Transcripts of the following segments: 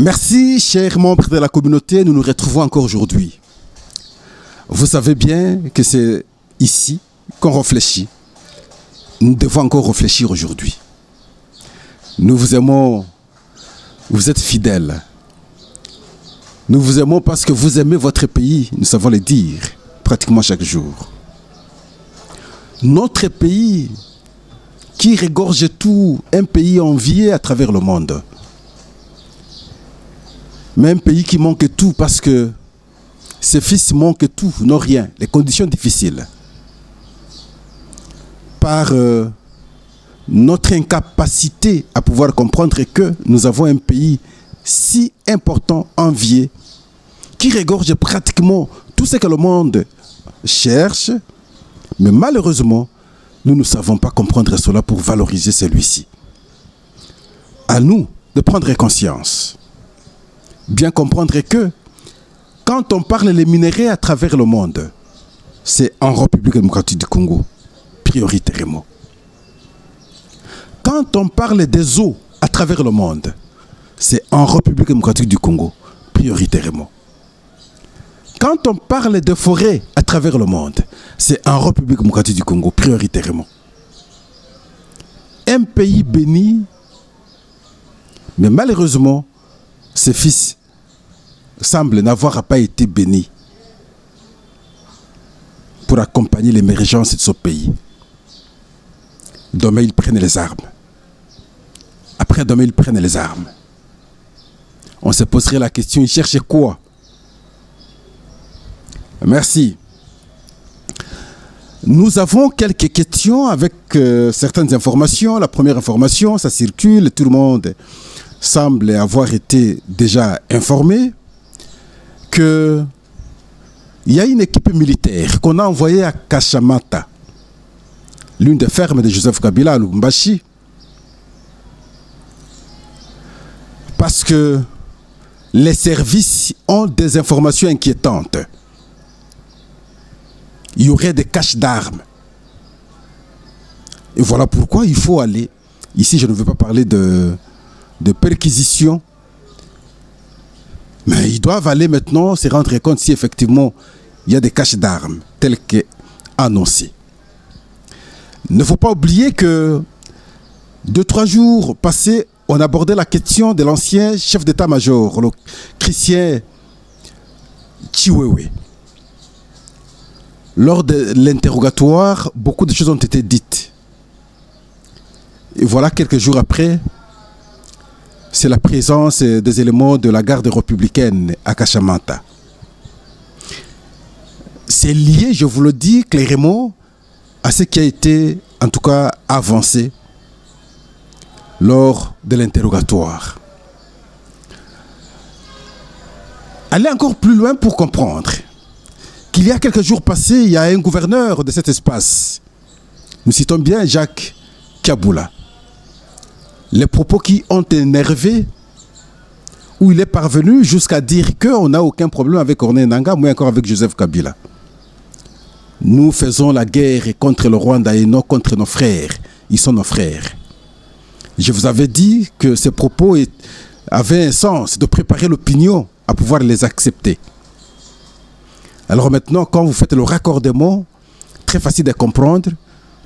Merci, chers membres de la communauté, nous nous retrouvons encore aujourd'hui. Vous savez bien que c'est ici qu'on réfléchit. Nous devons encore réfléchir aujourd'hui. Nous vous aimons, vous êtes fidèles. Nous vous aimons parce que vous aimez votre pays, nous savons le dire pratiquement chaque jour. Notre pays qui regorge tout, un pays envié à travers le monde. Mais un pays qui manque tout parce que ses fils manquent tout, n'ont rien, les conditions difficiles. Par notre incapacité à pouvoir comprendre que nous avons un pays si important, envié, qui regorge pratiquement tout ce que le monde cherche, mais malheureusement, nous ne savons pas comprendre cela pour valoriser celui-ci. À nous de prendre conscience. Bien comprendre que quand on parle des minéraux à travers le monde, c'est en République démocratique du Congo, prioritairement. Quand on parle des eaux à travers le monde, c'est en République démocratique du Congo, prioritairement. Quand on parle de forêts à travers le monde, c'est en République démocratique du Congo, prioritairement. Un pays béni, mais malheureusement, ses fils semblent n'avoir pas été bénis pour accompagner l'émergence de ce pays. Demain, ils prennent les armes. Après, demain, ils prennent les armes. On se poserait la question, ils cherchent quoi? Merci. Nous avons quelques questions avec certaines informations. La première information, ça circule, tout le monde semble avoir été déjà informé qu'il y a une équipe militaire qu'on a envoyée à Kashamata, l'une des fermes de Joseph Kabila à Lubumbashi, parce que les services ont des informations inquiétantes. Il y aurait des caches d'armes. Et voilà pourquoi il faut aller. Ici, je ne veux pas parler de perquisition. Mais ils doivent aller maintenant se rendre compte si effectivement il y a des caches d'armes telles qu'annoncées. Il ne faut pas oublier que 2-3 jours passés, on abordait la question de l'ancien chef d'état-major, le Christian Chiwewe. Lors de l'interrogatoire, beaucoup de choses ont été dites. Et voilà, quelques jours après, c'est la présence des éléments de la garde républicaine à Kashamata. C'est lié, je vous le dis clairement, à ce qui a été, en tout cas, avancé lors de l'interrogatoire. Allez encore plus loin pour comprendre qu'il y a quelques jours passés, il y a un gouverneur de cet espace. Nous citons bien Jacques Kabula. Les propos qui ont énervé, où il est parvenu jusqu'à dire qu'on n'a aucun problème avec Corneille Nangaa, mais encore avec Joseph Kabila. Nous faisons la guerre contre le Rwanda et non contre nos frères. Ils sont nos frères. Je vous avais dit que ces propos avaient un sens de préparer l'opinion à pouvoir les accepter. Alors maintenant, quand vous faites le raccordement, très facile de comprendre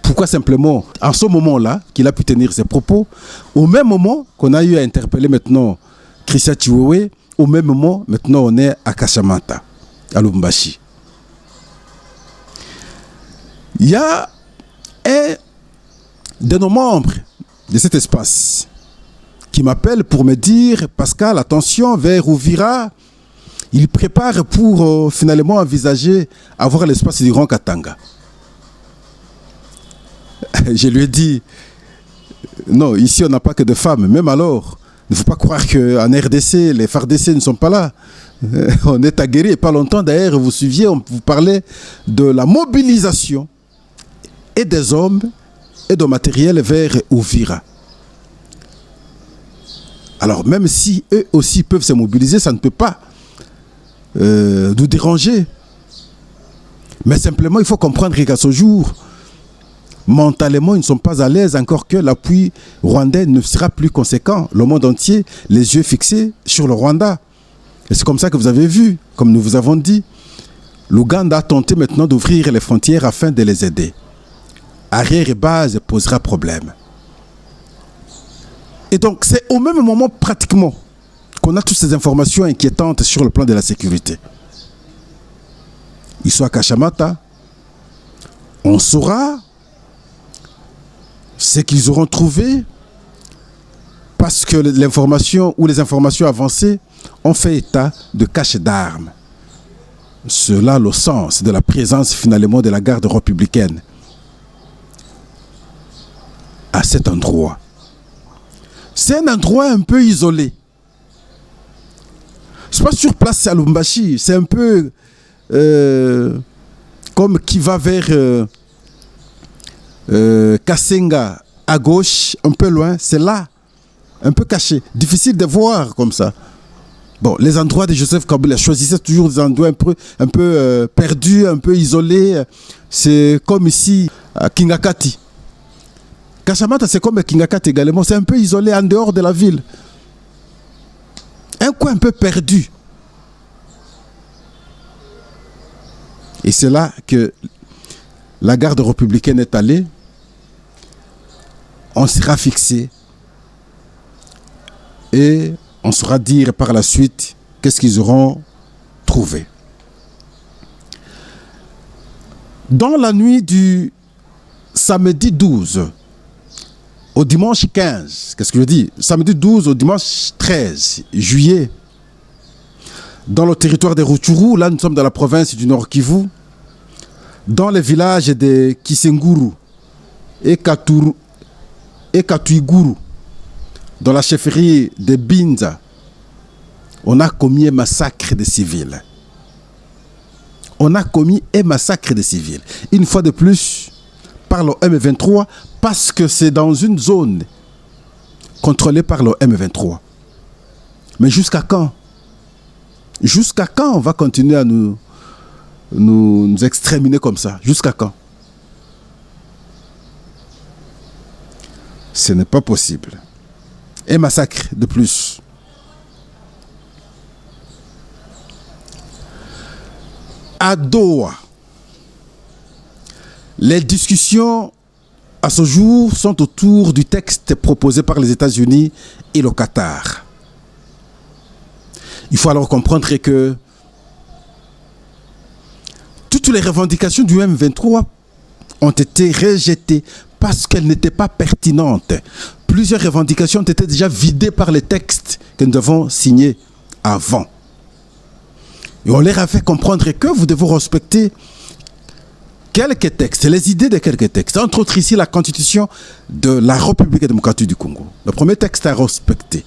pourquoi simplement, en ce moment-là, qu'il a pu tenir ses propos, au même moment qu'on a eu à interpeller maintenant Christian Chiwewe, au même moment, maintenant on est à Kashamata, à Lubumbashi. Il y a un de nos membres de cet espace qui m'appelle pour me dire « Pascal, attention, vers Uvira, il prépare pour finalement envisager avoir l'espace du Grand Katanga. » Je lui ai dit « Non, ici on n'a pas que de femmes, même alors, il ne faut pas croire qu'en RDC, les FARDC ne sont pas là. On est aguerris, et pas longtemps d'ailleurs, vous suiviez, on vous parlait de la mobilisation et des hommes et de matériel vers Uvira. Alors même si eux aussi peuvent se mobiliser, ça ne peut pas nous déranger. Mais simplement, il faut comprendre qu'à ce jour, Mentalement, ils ne sont pas à l'aise encore que l'appui rwandais ne sera plus conséquent. Le monde entier, les yeux fixés sur le Rwanda. Et c'est comme ça que vous avez vu, comme nous vous avons dit, l'Ouganda a tenté maintenant d'ouvrir les frontières afin de les aider. Arrière et base posera problème. Et donc, c'est au même moment pratiquement qu'on a toutes ces informations inquiétantes sur le plan de la sécurité. Ils sont à Kashamata, on saura ce qu'ils auront trouvé parce que l'information ou les informations avancées ont fait état de cache d'armes. Cela le sens de la présence finalement de la garde républicaine à cet endroit. C'est un endroit un peu isolé. C'est pas sur place à Lubumbashi, c'est un peu comme qui va vers Kasenga à gauche, un peu loin, c'est là, un peu caché, difficile de voir comme ça. Bon, les endroits de Joseph Kabila choisissaient toujours des endroits un peu perdus, un peu isolés. C'est comme ici à Kingakati. Kashamata, c'est comme Kingakati également, c'est un peu isolé en dehors de la ville. Un coin un peu perdu. Et c'est là que la garde républicaine est allée. On sera fixé et on saura dire par la suite qu'est-ce qu'ils auront trouvé. Dans la nuit du samedi 12 au dimanche 15, qu'est-ce que je dis? Samedi 12 au dimanche 13 juillet, dans le territoire de Rutshuru, là nous sommes dans la province du Nord Kivu, dans les villages de Kisenguru et Katuiguru, dans la chefferie de Binza, on a commis un massacre de civils. On a commis un massacre de civils. Une fois de plus, par le M23, parce que c'est dans une zone contrôlée par le M23. Mais jusqu'à quand? Jusqu'à quand on va continuer à nous exterminer comme ça? Jusqu'à quand? Ce n'est pas possible. Un massacre de plus. À Doha, les discussions à ce jour sont autour du texte proposé par les États-Unis et le Qatar. Il faut alors comprendre que toutes les revendications du M23 ont été rejetées parce qu'elles n'étaient pas pertinentes. Plusieurs revendications ont été déjà vidées par les textes que nous avons signés avant. Et on leur a fait comprendre que vous devez respecter quelques textes, les idées de quelques textes. Entre autres ici, la constitution de la République démocratique du Congo. Le premier texte à respecter.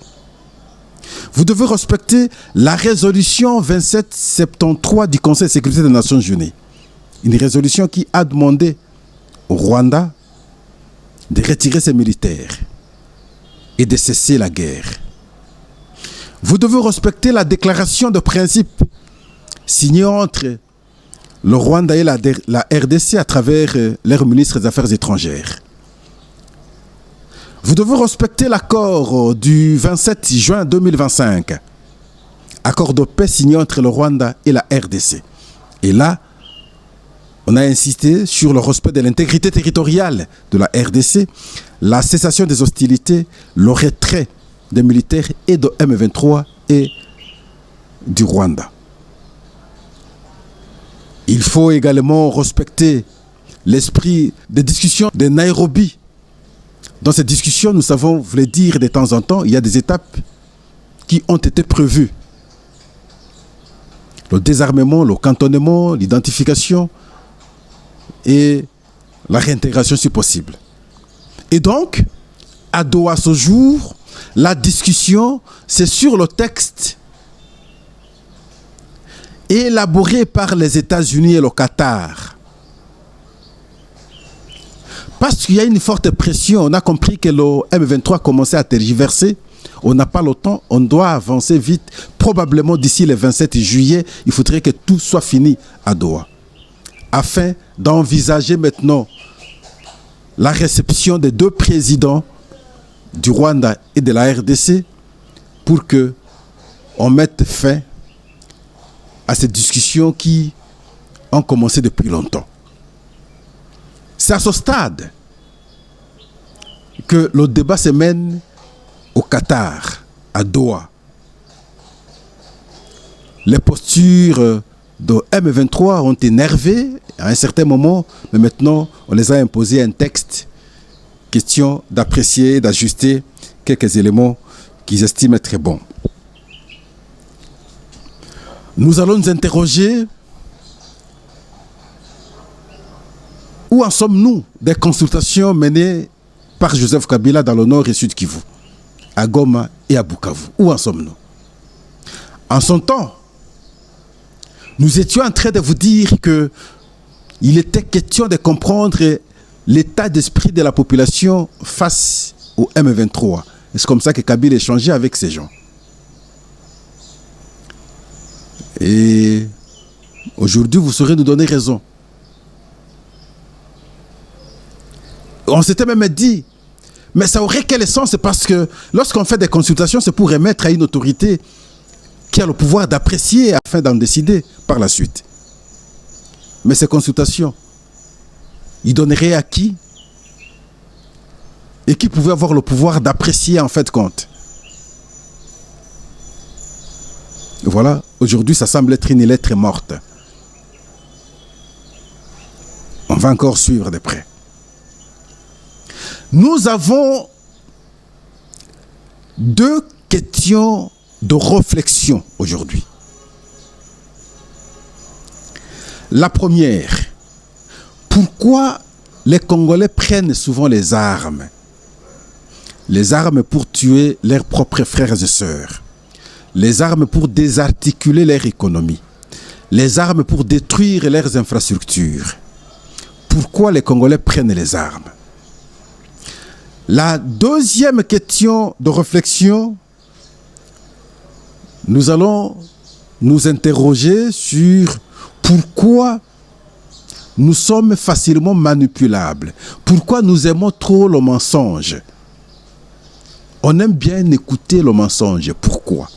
Vous devez respecter la résolution 2773 du Conseil de sécurité des Nations Unies. Une résolution qui a demandé au Rwanda de retirer ses militaires et de cesser la guerre. Vous devez respecter la déclaration de principe signée entre le Rwanda et la RDC à travers leur ministre des Affaires étrangères. Vous devez respecter l'accord du 27 juin 2025, accord de paix signé entre le Rwanda et la RDC. Et là, on a insisté sur le respect de l'intégrité territoriale de la RDC, la cessation des hostilités, le retrait des militaires et de M23 et du Rwanda. Il faut également respecter l'esprit des discussions de Nairobi. Dans ces discussions, nous savons, vous voulez dire, de temps en temps, il y a des étapes qui ont été prévues. Le désarmement, le cantonnement, l'identification et la réintégration si possible. Et donc, à Doha ce jour, la discussion, c'est sur le texte élaboré par les États-Unis et le Qatar. Parce qu'il y a une forte pression, on a compris que le M23 commençait à tergiverser. On n'a pas le temps, on doit avancer vite. Probablement d'ici le 27 juillet, il faudrait que tout soit fini à Doha. Afin d'envisager maintenant la réception des deux présidents du Rwanda et de la RDC pour que on mette fin à ces discussions qui ont commencé depuis longtemps. C'est à ce stade que le débat se mène au Qatar, à Doha. Les postures de M23 ont énervé à un certain moment, mais maintenant on les a imposé un texte, question d'apprécier, d'ajuster quelques éléments qu'ils estiment très bons. Nous allons nous interroger où en sommes-nous des consultations menées par Joseph Kabila dans le nord et sud Kivu, à Goma et à Bukavu. Où en sommes-nous? En son temps, nous étions en train de vous dire qu'il était question de comprendre l'état d'esprit de la population face au M23. Et c'est comme ça que Kabila échangeait avec ces gens. Et aujourd'hui, vous saurez nous donner raison. On s'était même dit, mais ça aurait quel sens? Parce que lorsqu'on fait des consultations, c'est pour remettre à une autorité qui a le pouvoir d'apprécier afin d'en décider par la suite. Mais ces consultations, ils donneraient à qui? Et qui pouvait avoir le pouvoir d'apprécier en fait compte? Voilà, aujourd'hui ça semble être une lettre morte. On va encore suivre de près. Nous avons deux questions de réflexion aujourd'hui. La première, pourquoi les Congolais prennent souvent les armes? Les armes pour tuer leurs propres frères et sœurs. Les armes pour désarticuler leur économie. Les armes pour détruire leurs infrastructures. Pourquoi les Congolais prennent les armes? La deuxième question de réflexion, nous allons nous interroger sur pourquoi nous sommes facilement manipulables. Pourquoi nous aimons trop le mensonge? On aime bien écouter le mensonge. Pourquoi?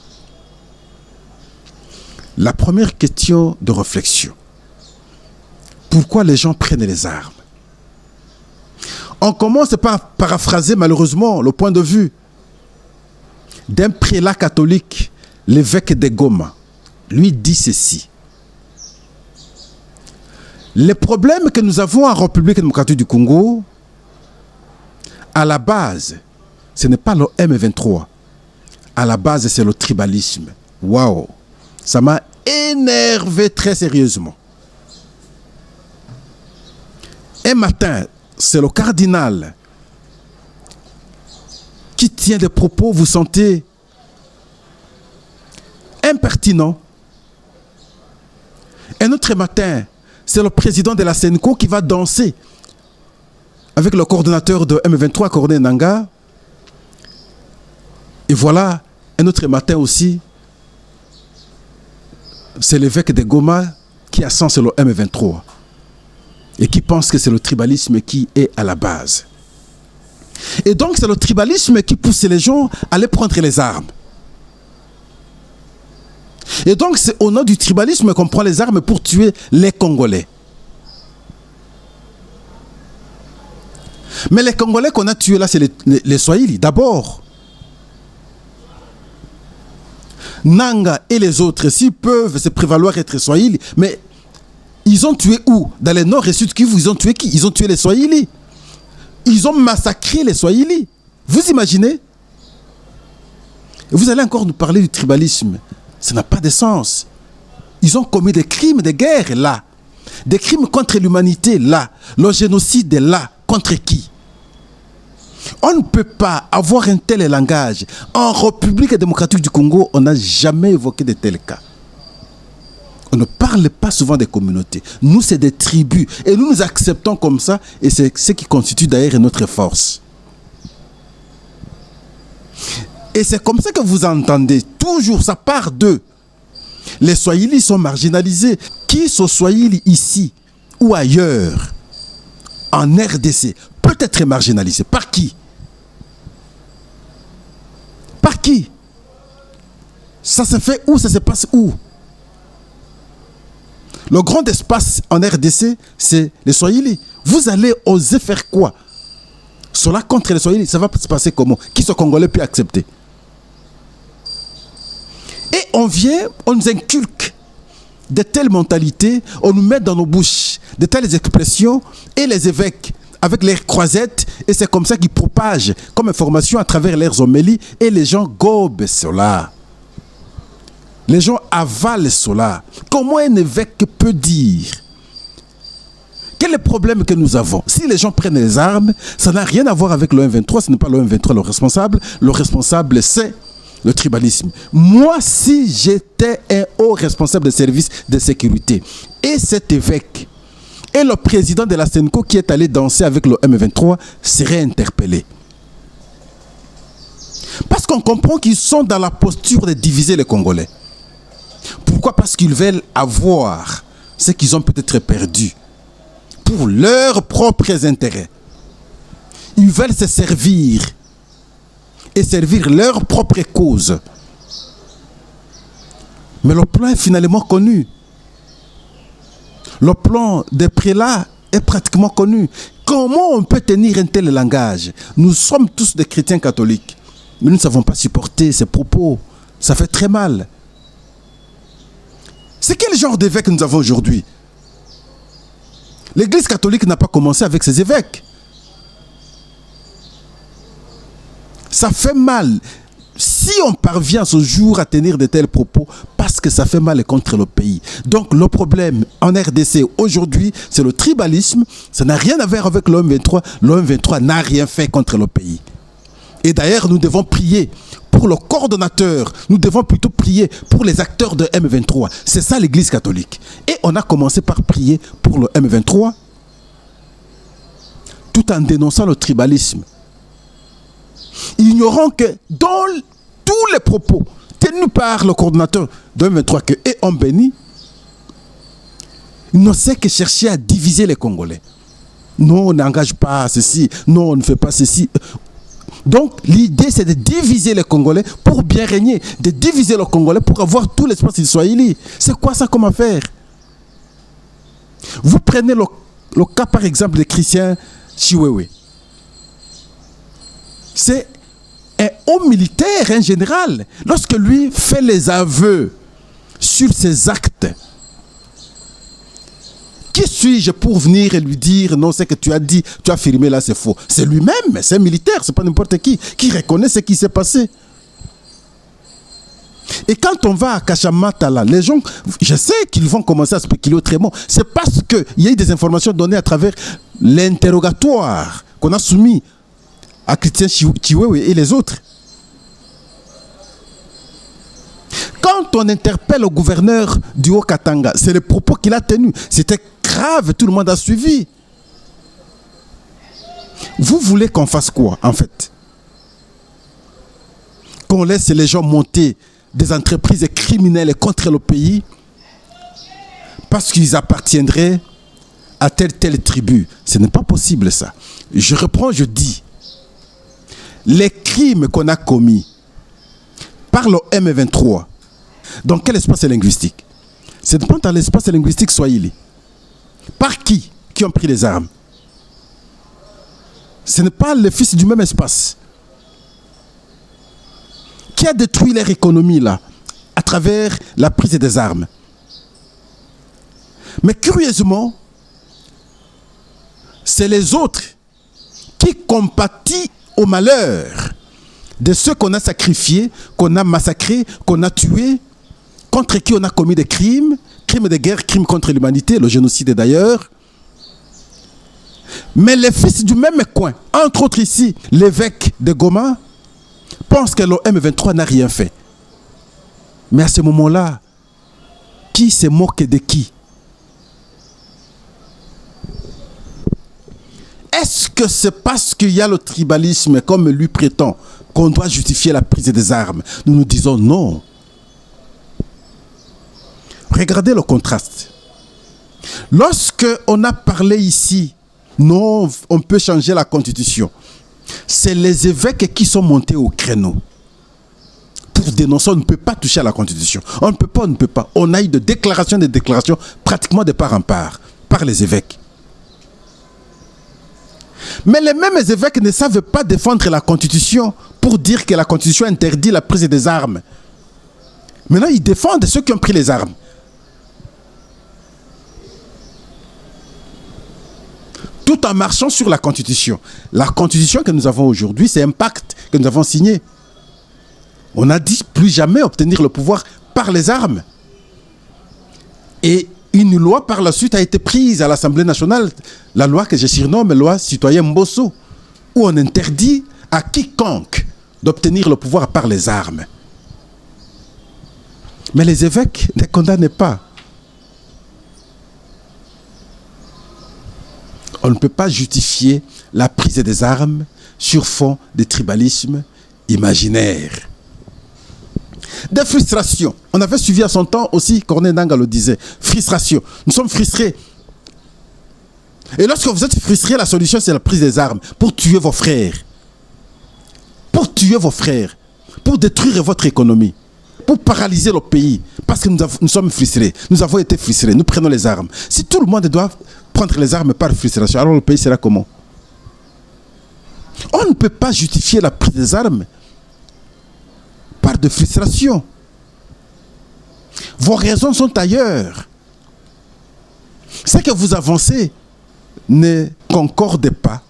La première question de réflexion. Pourquoi les gens prennent les armes? On commence par paraphraser malheureusement le point de vue d'un prélat catholique, l'évêque de Goma. Lui dit ceci. Les problèmes que nous avons en République démocratique du Congo, à la base, ce n'est pas le M23. À la base, c'est le tribalisme. Waouh! Ça m'a énervé très sérieusement. Un matin, c'est le cardinal qui tient des propos, vous sentez impertinents. Un autre matin, c'est le président de la Senco qui va danser avec le coordonnateur de M23, Corneille Nangaa. Et voilà, un autre matin aussi, c'est l'évêque de Goma qui ascense le M23 et qui pense que c'est le tribalisme qui est à la base. Et donc c'est le tribalisme qui pousse les gens à aller prendre les armes. Et donc c'est au nom du tribalisme qu'on prend les armes pour tuer les Congolais. Mais les Congolais qu'on a tués là, c'est les Swahili d'abord. Nanga et les autres, s'ils peuvent se prévaloir être Swahili, mais ils ont tué où? Dans les nord et sud Kivu, ils ont tué qui? Ils ont tué les Swahili. Ils ont massacré les Swahili. Vous imaginez? Et vous allez encore nous parler du tribalisme. Ça n'a pas de sens. Ils ont commis des crimes de guerre là. Des crimes contre l'humanité là. Le génocide là. Contre qui? On ne peut pas avoir un tel langage. En République démocratique du Congo, on n'a jamais évoqué de tels cas. On ne parle pas souvent des communautés. Nous, c'est des tribus. Et nous nous acceptons comme ça. Et c'est ce qui constitue d'ailleurs notre force. Et c'est comme ça que vous entendez. Toujours, ça part d'eux. Les Swahili sont marginalisés. Qui sont Swahili ici ou ailleurs, en RDC, peut peut être marginalisé. Par qui? Par qui? Ça se fait où? Ça se passe où? Le grand espace en RDC, c'est les Swahili. Vous allez oser faire quoi? Cela contre les Swahili, ça va se passer comment? Qui ce Congolais peut accepter? Et on vient, on nous inculque de telles mentalités, on nous met dans nos bouches de telles expressions, et les évêques, avec leurs croisettes, et c'est comme ça qu'ils propagent comme information à travers leurs homélies, et les gens gobent cela. Les gens avalent cela. Comment un évêque peut dire? Quel est le problème que nous avons? Si les gens prennent les armes, ça n'a rien à voir avec le M23, ce n'est pas le M23 le responsable. Le responsable, c'est le tribalisme. Moi, si j'étais un haut responsable de service de sécurité, et cet évêque, et le président de la SENCO qui est allé danser avec le M23, serait interpellé. Parce qu'on comprend qu'ils sont dans la posture de diviser les Congolais. Pourquoi? Parce qu'ils veulent avoir ce qu'ils ont peut-être perdu pour leurs propres intérêts. Ils veulent se servir et servir leur propre cause. Mais le plan est finalement connu. Le plan des prélats est pratiquement connu. Comment on peut tenir un tel langage? Nous sommes tous des chrétiens catholiques, mais nous ne savons pas supporter ces propos. Ça fait très mal. C'est quel genre d'évêque nous avons aujourd'hui? L'Église catholique n'a pas commencé avec ses évêques. Ça fait mal. Si on parvient ce jour à tenir de tels propos, parce que ça fait mal contre le pays. Donc le problème en RDC aujourd'hui, c'est le tribalisme. Ça n'a rien à voir avec le M23. Le M23 n'a rien fait contre le pays. Et d'ailleurs, nous devons prier pour le coordonnateur. Nous devons plutôt prier pour les acteurs de M23. C'est ça l'Église catholique. Et on a commencé par prier pour le M23, tout en dénonçant le tribalisme. Ignorant que dans tous les propos tenus par le coordonnateur de M23 que et on bénit, il ne sait que chercher à diviser les Congolais. Non, on n'engage pas ceci. Non, on ne fait pas ceci. Donc, l'idée, c'est de diviser les Congolais pour bien régner. De diviser les Congolais pour avoir tout l'espace du Swahili. C'est quoi ça comme affaire? Vous prenez le cas, par exemple, de Christian Chiwewe. C'est un haut militaire, un général. Lorsque lui fait les aveux sur ses actes, qui suis-je pour venir et lui dire non, ce que tu as dit, tu as affirmé là, c'est faux? C'est lui-même, c'est un militaire, c'est pas n'importe qui reconnaît ce qui s'est passé. Et quand on va à Kachamata, là, les gens, je sais qu'ils vont commencer à spéculer autrement. C'est parce qu'il y a eu des informations données à travers l'interrogatoire qu'on a soumis à Christian Chiwewe et les autres. Quand on interpelle le gouverneur du Haut-Katanga, c'est le propos qu'il a tenu. C'était grave, tout le monde a suivi. Vous voulez qu'on fasse quoi, en fait? Qu'on laisse les gens monter des entreprises criminelles contre le pays parce qu'ils appartiendraient à telle tribu. Ce n'est pas possible, ça. Je reprends, je dis. Les crimes qu'on a commis par le M23, dans quel espace linguistique? C'est pas dans l'espace linguistique swahili. Par qui ont pris les armes? Ce n'est pas les fils du même espace. Qui a détruit leur économie là, à travers la prise des armes? Mais curieusement, c'est les autres qui compatissent au malheur de ceux qu'on a sacrifiés, qu'on a massacrés, qu'on a tués, contre qui on a commis des crimes, crimes de guerre, crimes contre l'humanité, le génocide d'ailleurs. Mais les fils du même coin, entre autres ici, l'évêque de Goma, pensent que le M23 n'a rien fait. Mais à ce moment-là, qui se moque de qui? Est-ce que c'est parce qu'il y a le tribalisme, comme lui prétend, qu'on doit justifier la prise des armes? Nous nous disons non. Regardez le contraste. Lorsque on a parlé ici non, on peut changer la constitution. C'est les évêques qui sont montés au créneau pour dénoncer, on ne peut pas toucher à la constitution. On ne peut pas, on ne peut pas. On a eu des déclarations pratiquement de part en part, par les évêques. Mais les mêmes évêques ne savent pas défendre la constitution pour dire que la constitution interdit la prise des armes. Maintenant, ils défendent ceux qui ont pris les armes. Tout en marchant sur la constitution. La constitution que nous avons aujourd'hui, c'est un pacte que nous avons signé. On a dit plus jamais obtenir le pouvoir par les armes. Et une loi par la suite a été prise à l'Assemblée nationale, la loi que je surnomme loi citoyen Mbosso, où on interdit à quiconque d'obtenir le pouvoir par les armes. Mais les évêques ne condamnent pas. On ne peut pas justifier la prise des armes sur fond de tribalisme imaginaire. Des frustrations. On avait suivi à son temps aussi, Corneille Nangaa le disait, frustration. Nous sommes frustrés. Et lorsque vous êtes frustrés, la solution c'est la prise des armes pour tuer vos frères. Pour tuer vos frères. Pour détruire votre économie. Pour paralyser le pays. Parce que nous sommes frustrés. Nous avons été frustrés. Nous prenons les armes. Si tout le monde doit prendre les armes par frustration, alors le pays sera comment? On ne peut pas justifier la prise des armes par de frustration. Vos raisons sont ailleurs. Ce que vous avancez ne concorde pas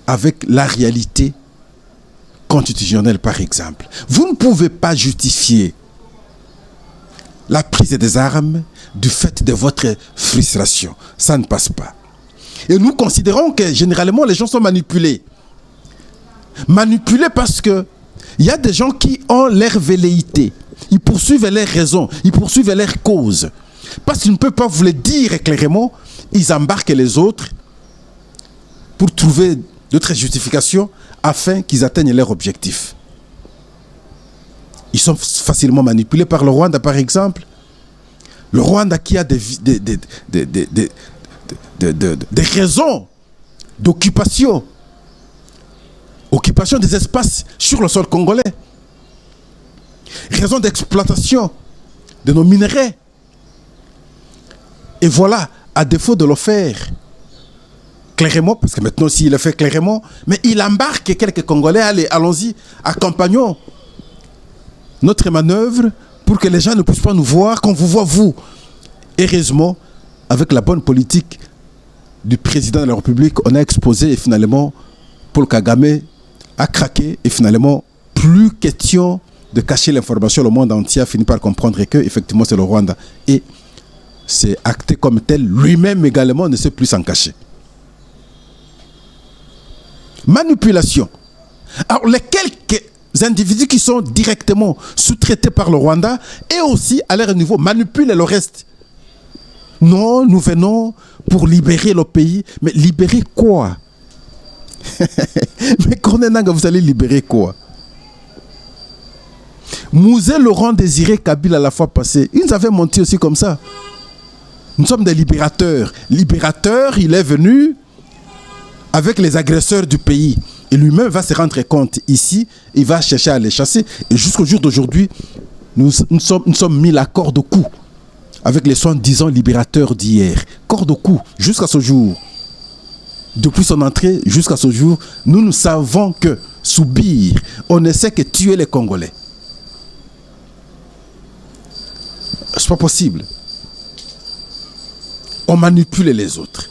avec la réalité constitutionnelle, par exemple. Vous ne pouvez pas justifier la prise des armes du fait de votre frustration. Ça ne passe pas. Et nous considérons que généralement les gens sont manipulés. Manipulés parce que il y a des gens qui ont leur velléité. Ils poursuivent leurs raisons, ils poursuivent leurs causes. Parce qu'ils ne peuvent pas vous le dire clairement, ils embarquent les autres pour trouver d'autres justifications afin qu'ils atteignent leur objectif. Ils sont facilement manipulés par le Rwanda, par exemple. Le Rwanda qui a des raisons d'occupation. Occupation des espaces sur le sol congolais. Raison d'exploitation de nos minerais. Et voilà, à défaut de le faire clairement, parce que maintenant s'il le fait clairement, mais il embarque quelques Congolais, allez, allons-y, accompagnons notre manœuvre pour que les gens ne puissent pas nous voir, qu'on vous voit vous. Heureusement, avec la bonne politique du président de la République, on a exposé et finalement, Paul Kagame a craqué et finalement, plus question de cacher l'information, le monde entier a fini par comprendre que effectivement c'est le Rwanda. Et c'est acté comme tel, lui-même également ne sait plus s'en cacher. Manipulation. Alors les quelques individus qui sont directement sous-traités par le Rwanda et aussi à leur niveau manipulent le reste. Non, nous venons pour libérer le pays. Mais libérer quoi? Mais Corneille Nangaa, vous allez libérer quoi? Mouzé Laurent Désiré Kabila la fois passée, ils nous avaient menti aussi comme ça. Nous sommes des libérateurs. Libérateur, il est venu avec les agresseurs du pays. Et lui-même va se rendre compte ici, il va chercher à les chasser. Et jusqu'au jour d'aujourd'hui, nous sommes mis la corde au cou avec les soi-disant libérateurs d'hier. Corde au cou, jusqu'à ce jour. Depuis son entrée jusqu'à ce jour, nous ne savons que subir. On ne sait que tuer les Congolais. C'est pas possible. On manipule les autres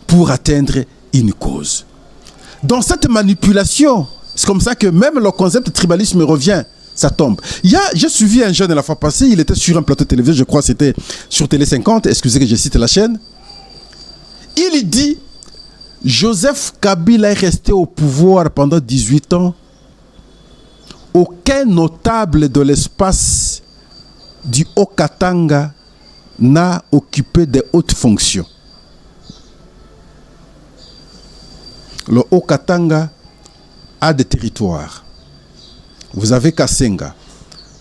pour atteindre une cause. Dans cette manipulation, c'est comme ça que même le concept de tribalisme revient, ça tombe. J'ai suivi un jeune la fois passée, il était sur un plateau de télévision, je crois que c'était sur Télé 50, excusez que je cite la chaîne. Il dit, Joseph Kabila est resté au pouvoir pendant 18 ans. Aucun notable de l'espace du Haut-Katanga n'a occupé de hautes fonctions. Le Haut-Katanga a des territoires. Vous avez Kasenga,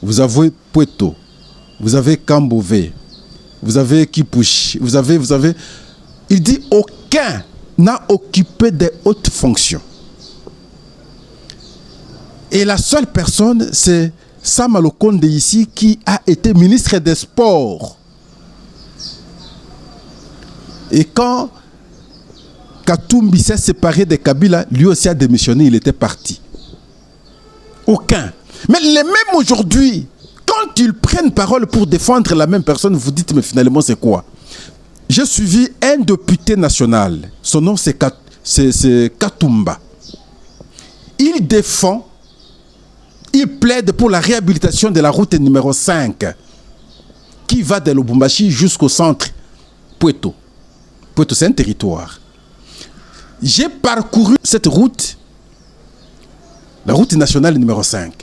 vous avez Pweto, vous avez Kambové, vous avez Kipushi, vous avez Il dit aucun n'a occupé des hautes fonctions. Et la seule personne, c'est Sam Alokonde ici, qui a été ministre des Sports. Et quand Katumbi s'est séparé de Kabila, lui aussi a démissionné, il était parti. Aucun. Mais les mêmes aujourd'hui, quand ils prennent parole pour défendre la même personne, vous dites, mais finalement, c'est quoi? J'ai suivi un député national. Son nom, c'est Katumba. Il défend, il plaide pour la réhabilitation de la route numéro 5 qui va de Lubumbashi jusqu'au centre Puerto. Puerto, c'est un territoire. J'ai parcouru cette route, la route nationale numéro 5,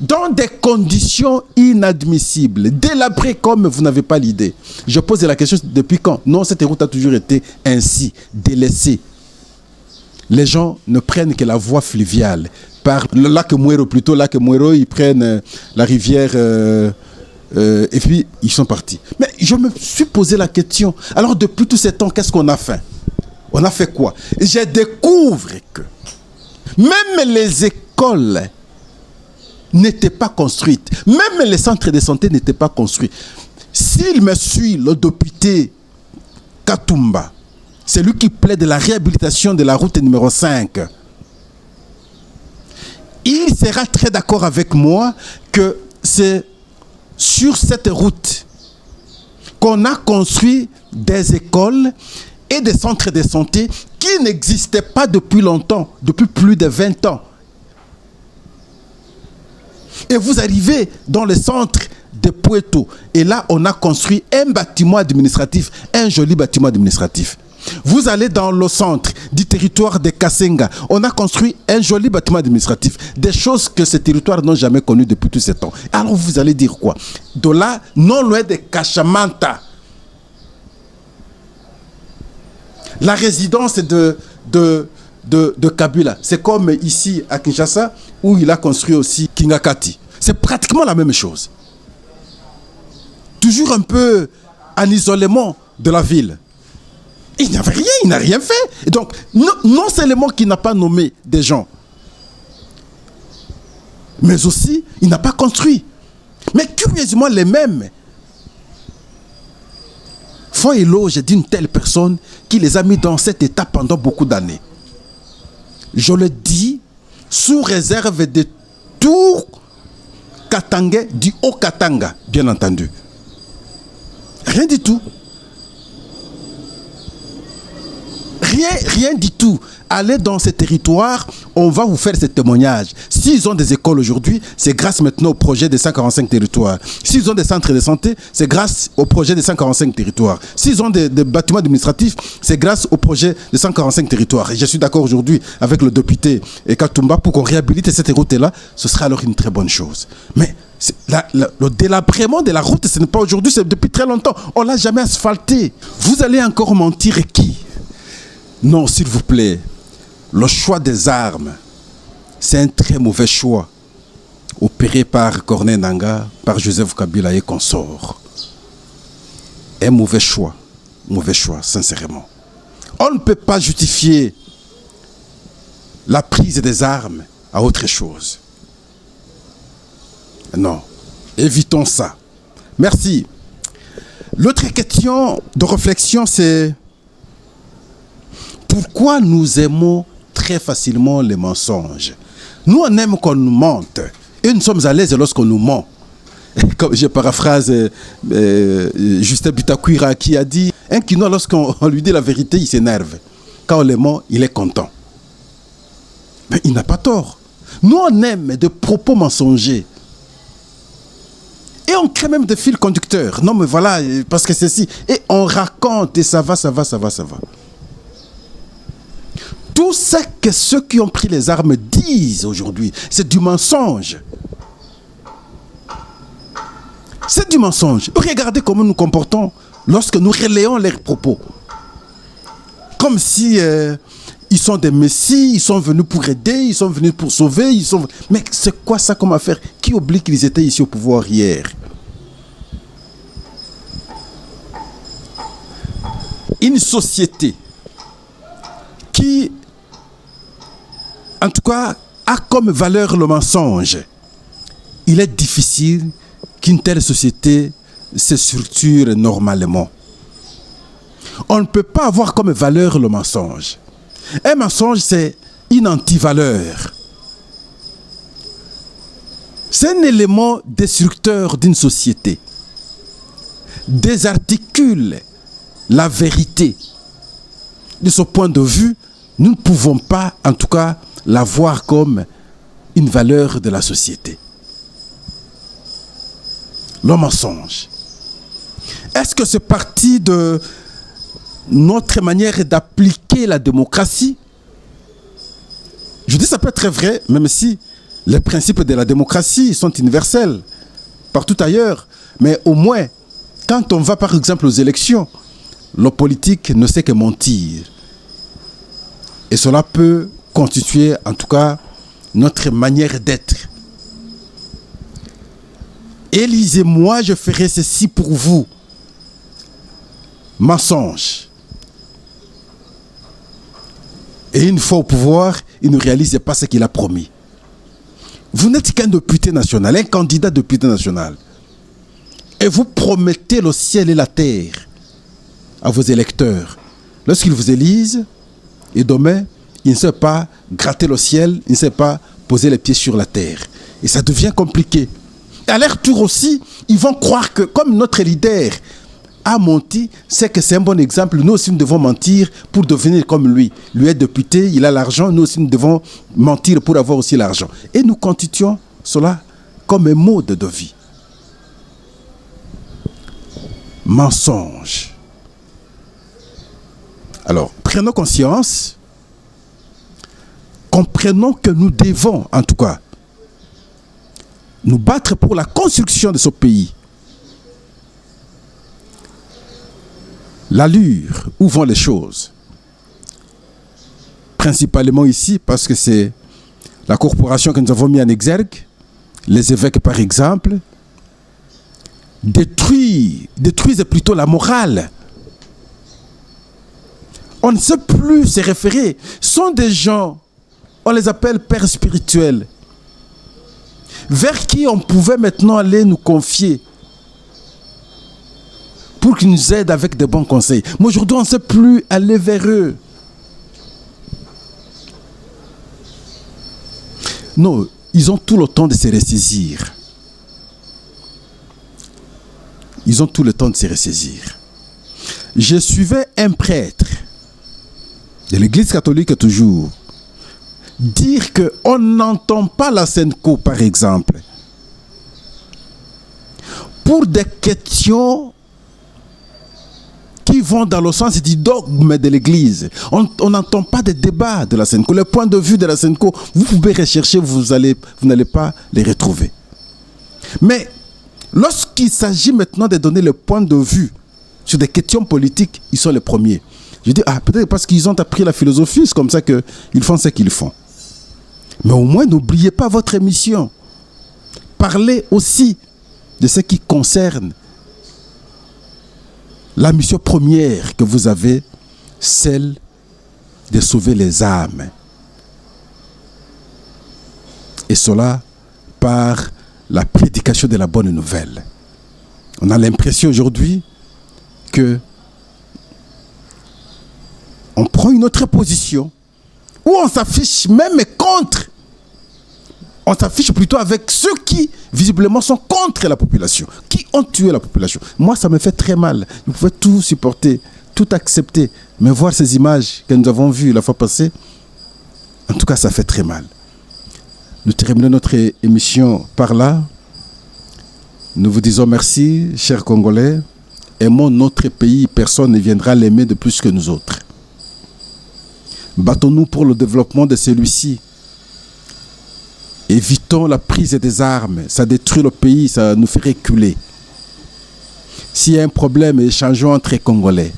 dans des conditions inadmissibles, délabrées comme vous n'avez pas l'idée. Je pose la question, depuis quand? Non, cette route a toujours été ainsi, délaissée. Les gens ne prennent que la voie fluviale. Par le lac Muero, plutôt lac Muero, ils prennent la rivière et puis ils sont partis. Mais je me suis posé la question, alors depuis tous ces temps, qu'est-ce qu'on a fait? On a fait quoi? Je découvre que même les écoles n'étaient pas construites. Même les centres de santé n'étaient pas construits. S'il me suit, le député Katumba, c'est lui qui plaide de la réhabilitation de la route numéro 5. Il sera très d'accord avec moi que c'est sur cette route qu'on a construit des écoles et des centres de santé qui n'existaient pas depuis longtemps, depuis plus de 20 ans. Et vous arrivez dans le centre de Puerto, et là, on a construit un bâtiment administratif, un joli bâtiment administratif. Vous allez dans le centre du territoire de Kasenga, on a construit un joli bâtiment administratif, des choses que ces territoires n'ont jamais connues depuis tous ces temps. Alors vous allez dire quoi? De là, non loin de Kashamanta, la résidence de Kabila, c'est comme ici à Kinshasa, où il a construit aussi Kingakati. C'est pratiquement la même chose. Toujours un peu en isolement de la ville. Il n'avait rien, il n'a rien fait. Et donc, non seulement qu'il n'a pas nommé des gens, mais aussi, il n'a pas construit. Mais curieusement, les mêmes font éloge d'une telle personne qui les a mis dans cet état pendant beaucoup d'années. Je le dis sous réserve de tout Katanga, du Haut-Katanga, bien entendu. Rien du tout. Rien du tout. Allez dans ces territoires, on va vous faire ce témoignage. S'ils ont des écoles aujourd'hui, c'est grâce maintenant au projet des 145 territoires. S'ils ont des centres de santé, c'est grâce au projet des 145 territoires. S'ils ont des bâtiments administratifs, c'est grâce au projet des 145 territoires. Et je suis d'accord aujourd'hui avec le député Katumba pour qu'on réhabilite cette route-là. Ce sera alors une très bonne chose. Mais le délabrement de la route, ce n'est pas aujourd'hui, c'est depuis très longtemps. On ne l'a jamais asphalté. Vous allez encore mentir qui? Non, s'il vous plaît. Le choix des armes, c'est un très mauvais choix opéré par Corneille Nangaa, par Joseph Kabila et consorts. Un mauvais choix, sincèrement. On ne peut pas justifier la prise des armes à autre chose. Non, évitons ça. Merci. L'autre question de réflexion, c'est pourquoi nous aimons très facilement les mensonges? Nous, on aime qu'on nous mente. Et nous sommes à l'aise lorsqu'on nous ment. Comme je paraphrase Justin Butakwira qui a dit, un Kinois, lorsqu'on lui dit la vérité, il s'énerve. Quand on le ment, il est content. Mais il n'a pas tort. Nous, on aime des propos mensongers. Et on crée même des fils conducteurs. Non, mais voilà, parce que c'est si. Et on raconte, et ça va. Tout ce que ceux qui ont pris les armes disent aujourd'hui, c'est du mensonge. C'est du mensonge. Regardez comment nous nous comportons lorsque nous relayons leurs propos. Comme si ils sont des messies, ils sont venus pour aider, ils sont venus pour sauver. Mais c'est quoi ça comme affaire? Qui oublie qu'ils étaient ici au pouvoir hier? une société qui, en tout cas, a comme valeur le mensonge, il est difficile qu'une telle société se structure normalement. On ne peut pas avoir comme valeur le mensonge. Un mensonge, c'est une antivaleur. C'est un élément destructeur d'une société. Désarticule la vérité. De ce point de vue, nous ne pouvons pas, en tout cas, la voir comme une valeur de la société. Le mensonge. Est-ce que c'est parti de notre manière d'appliquer la démocratie? Je dis ça peut être vrai, même si les principes de la démocratie sont universels partout ailleurs. Mais au moins, quand on va par exemple aux élections, le politique ne sait que mentir. Et cela peut constituer en tout cas notre manière d'être. Élisez-moi, je ferai ceci pour vous. Mensonge. Et une fois au pouvoir, il ne réalise pas ce qu'il a promis. Vous n'êtes qu'un député national, un candidat député national. Et vous promettez le ciel et la terre à vos électeurs. Lorsqu'ils vous élisent, et demain, il ne sait pas gratter le ciel, il ne sait pas poser les pieds sur la terre. Et ça devient compliqué. Et à leur tour aussi, ils vont croire que comme notre leader a menti, c'est que c'est un bon exemple. Nous aussi, nous devons mentir pour devenir comme lui. Lui est député, il a l'argent, nous aussi, nous devons mentir pour avoir aussi l'argent. Et nous constituons cela comme un mode de vie. Mensonge. Alors, prenons conscience, comprenons que nous devons, en tout cas, nous battre pour la construction de ce pays. L'allure, où vont les choses? Principalement ici, parce que c'est la corporation que nous avons mis en exergue, les évêques par exemple, détruisent plutôt la morale. On ne sait plus se référer. Ce sont des gens, on les appelle pères spirituels, vers qui on pouvait maintenant aller nous confier pour qu'ils nous aident avec de bons conseils. Mais aujourd'hui, on ne sait plus aller vers eux. Non, ils ont tout le temps de se ressaisir. Ils ont tout le temps de se ressaisir. Je suivais un prêtre de l'église catholique toujours dire qu'on n'entend pas la Senco, par exemple, pour des questions qui vont dans le sens du dogme de l'église. On n'entend pas des débats de la Senco. Le point de vue de la Senco, vous pouvez rechercher, vous n'allez pas les retrouver. Mais lorsqu'il s'agit maintenant de donner le point de vue sur des questions politiques, ils sont les premiers. Je dis, peut-être parce qu'ils ont appris la philosophie, c'est comme ça qu'ils font ce qu'ils font. Mais au moins, n'oubliez pas votre mission. Parlez aussi de ce qui concerne la mission première que vous avez, celle de sauver les âmes. Et cela par la prédication de la bonne nouvelle. On a l'impression aujourd'hui que on prend une autre position où on s'affiche même contre. On s'affiche plutôt avec ceux qui, visiblement, sont contre la population, qui ont tué la population. Moi, ça me fait très mal. Vous pouvez tout supporter, tout accepter, mais voir ces images que nous avons vues la fois passée, en tout cas, ça fait très mal. Nous terminons notre émission par là. Nous vous disons merci, chers Congolais. Aimons notre pays, personne ne viendra l'aimer de plus que nous autres. Battons-nous pour le développement de celui-ci. Évitons la prise des armes. Ça détruit le pays, ça nous fait reculer. S'il y a un problème, échangeons entre Congolais.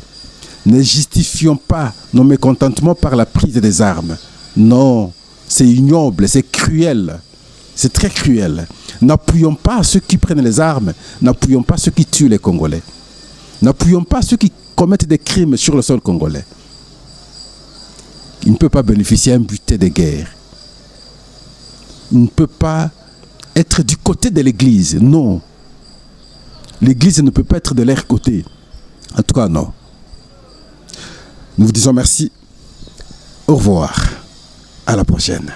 Ne justifions pas nos mécontentements par la prise des armes. Non, c'est ignoble, c'est cruel. C'est très cruel. N'appuyons pas ceux qui prennent les armes. N'appuyons pas ceux qui tuent les Congolais. N'appuyons pas ceux qui commettent des crimes sur le sol congolais. Il ne peut pas bénéficier d'un butin de guerre. Il ne peut pas être du côté de l'Église. Non. L'Église ne peut pas être de leur côté. En tout cas, non. Nous vous disons merci. Au revoir. À la prochaine.